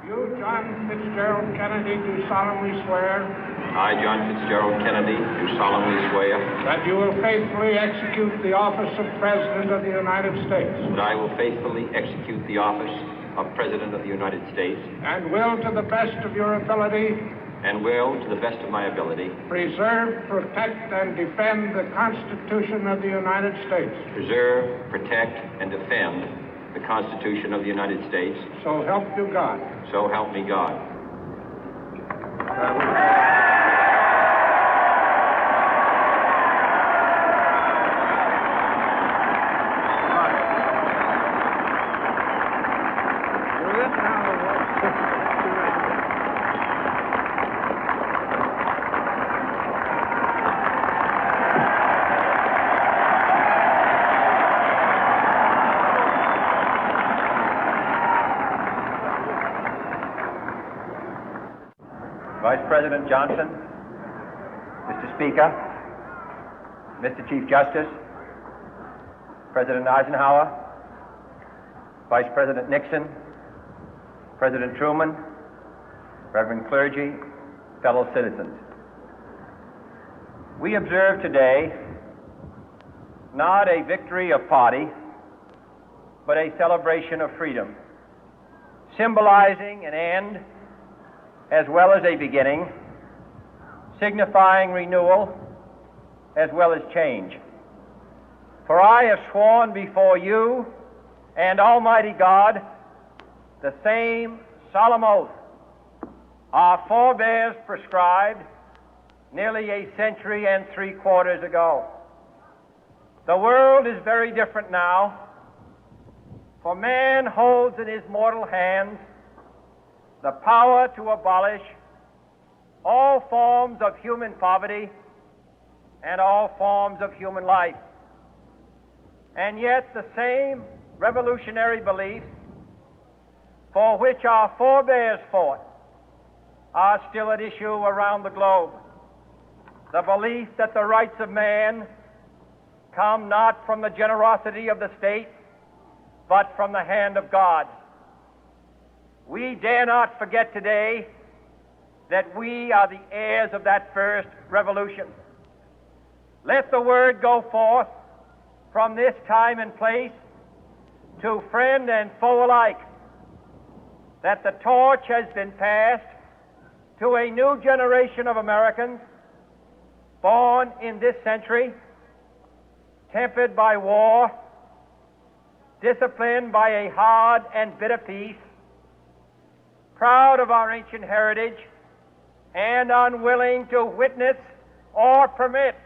You, John Fitzgerald Kennedy, do solemnly swear I, John Fitzgerald Kennedy, do solemnly swear that you will faithfully execute the office of President of the United States that I will faithfully execute the office of President of the United States and will, to the best of your ability, and will, to the best of my ability, preserve, protect, and defend the Constitution of the United States. preserve, protect, and defend the Constitution of the United States. So help you God. So help me God. Vice President Johnson, Mr. Speaker, Mr. Chief Justice, President Eisenhower, Vice President Nixon, President Truman, Reverend clergy, fellow citizens. We observe today not a victory of party, but a celebration of freedom, symbolizing an end as well as a beginning, signifying renewal as well as change. For I have sworn before you and Almighty God the same solemn oath our forebears prescribed nearly a century and 3/4 ago. The world is very different now, for man holds in his mortal hands the power to abolish all forms of human poverty and all forms of human life. And yet the same revolutionary beliefs for which our forebears fought are still at issue around the globe. The belief that the rights of man come not from the generosity of the state, but from the hand of God. We dare not forget today that we are the heirs of that first revolution. Let the word go forth from this time and place to friend and foe alike that the torch has been passed to a new generation of Americans born in this century, tempered by war, disciplined by a hard and bitter peace, proud of our ancient heritage, and unwilling to witness or permit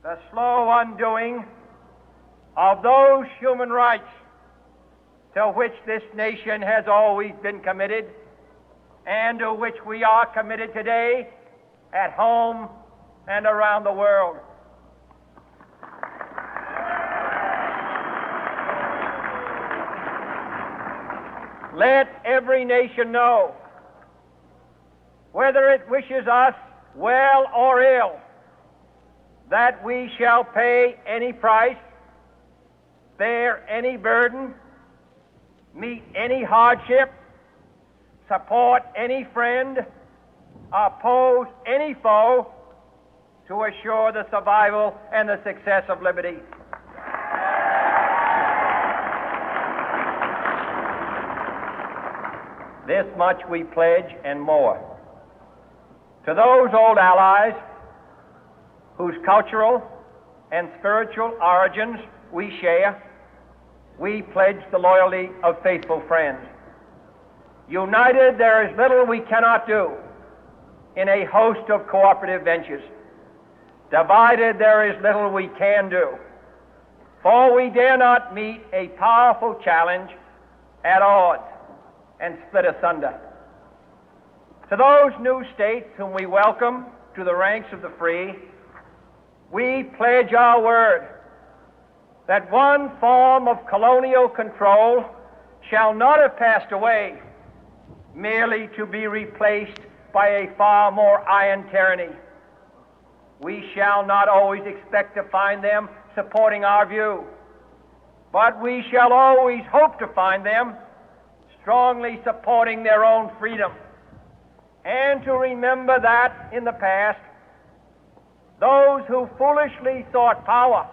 the slow undoing of those human rights to which this nation has always been committed and to which we are committed today at home and around the world. Let every nation know, whether it wishes us well or ill, that we shall pay any price, bear any burden, meet any hardship, support any friend, oppose any foe to assure the survival and the success of liberty. This much we pledge and more. To those old allies whose cultural and spiritual origins we share, we pledge the loyalty of faithful friends. United, there is little we cannot do in a host of cooperative ventures. Divided, there is little we can do, for we dare not meet a powerful challenge at odds and split asunder. To those new states whom we welcome to the ranks of the free, we pledge our word that one form of colonial control shall not have passed away, merely to be replaced by a far more iron tyranny. We shall not always expect to find them supporting our view, but we shall always hope to find them strongly supporting their own freedom, and to remember that in the past, those who foolishly sought power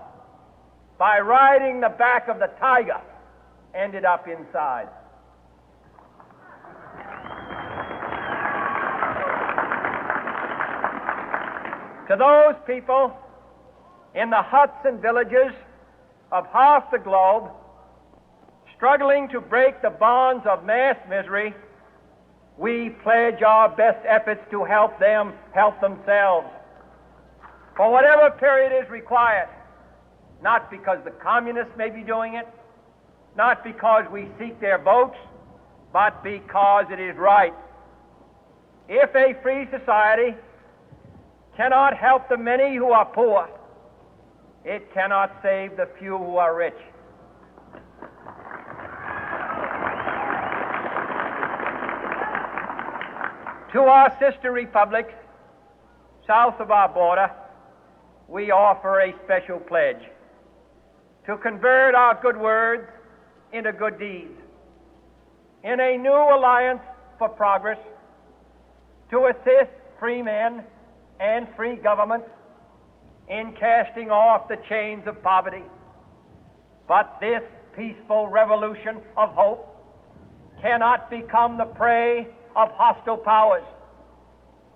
by riding the back of the tiger ended up inside. To those people in the huts and villages of half the globe struggling to break the bonds of mass misery, we pledge our best efforts to help them help themselves for whatever period is required, not because the communists may be doing it, not because we seek their votes, but because it is right. If a free society cannot help the many who are poor, it cannot save the few who are rich. To our sister republics south of our border, we offer a special pledge to convert our good words into good deeds, in a new alliance for progress, to assist free men and free governments in casting off the chains of poverty. But this peaceful revolution of hope cannot become the prey of hostile powers.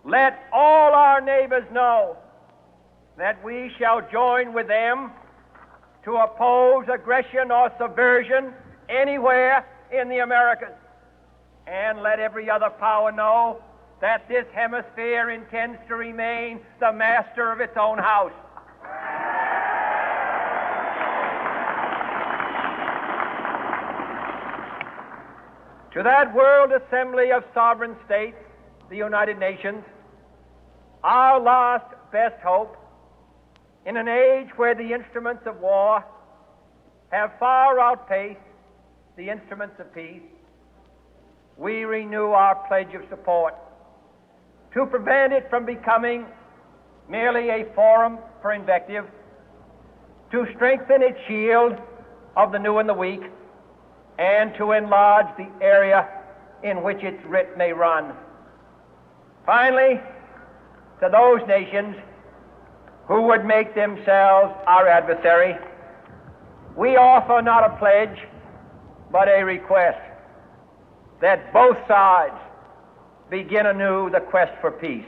Let all our neighbors know that we shall join with them to oppose aggression or subversion anywhere in the Americas. And let every other power know that this hemisphere intends to remain the master of its own house. To that World Assembly of Sovereign States, the United Nations, our last best hope, in an age where the instruments of war have far outpaced the instruments of peace, we renew our pledge of support to prevent it from becoming merely a forum for invective, to strengthen its shield of the new and the weak, and to enlarge the area in which its writ may run. Finally, to those nations who would make themselves our adversary, we offer not a pledge, but a request that both sides begin anew the quest for peace.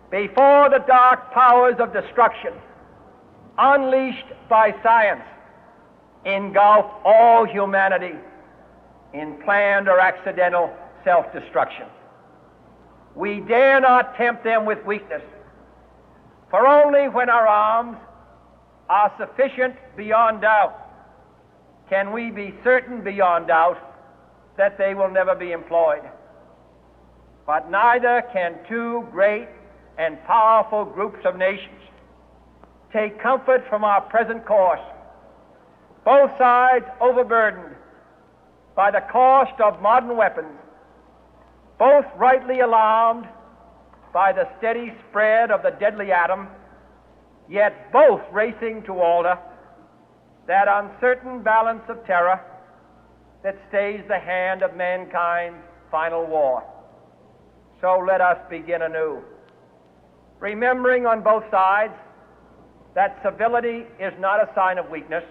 Before the dark powers of destruction, unleashed by science, engulf all humanity in planned or accidental self-destruction, we dare not tempt them with weakness, for only when our arms are sufficient beyond doubt can we be certain beyond doubt that they will never be employed. But neither can two great and powerful groups of nations take comfort from our present course, both sides overburdened by the cost of modern weapons, both rightly alarmed by the steady spread of the deadly atom, yet both racing to alter that uncertain balance of terror that stays the hand of mankind's final war. So let us begin anew, remembering on both sides that civility is not a sign of weakness,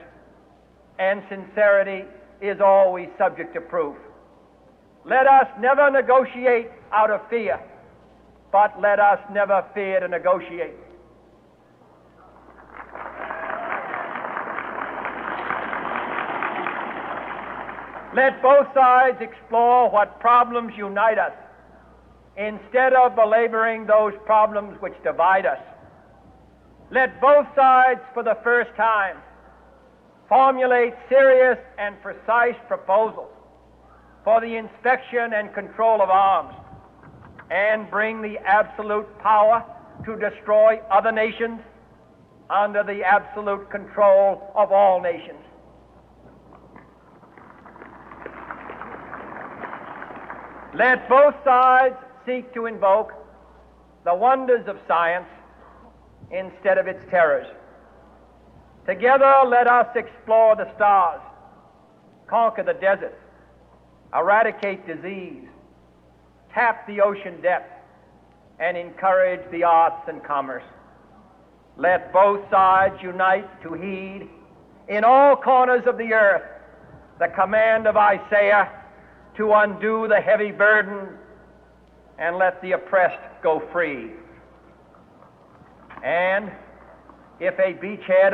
and sincerity is always subject to proof. Let us never negotiate out of fear, but let us never fear to negotiate. Let both sides explore what problems unite us, instead of belaboring those problems which divide us. Let both sides, for the first time, formulate serious and precise proposals for the inspection and control of arms, and bring the absolute power to destroy other nations under the absolute control of all nations. Let both sides seek to invoke the wonders of science instead of its terrors. Together, let us explore the stars, conquer the deserts, eradicate disease, tap the ocean depth, and encourage the arts and commerce. Let both sides unite to heed in all corners of the earth the command of Isaiah to undo the heavy burden and let the oppressed go free. And if a beachhead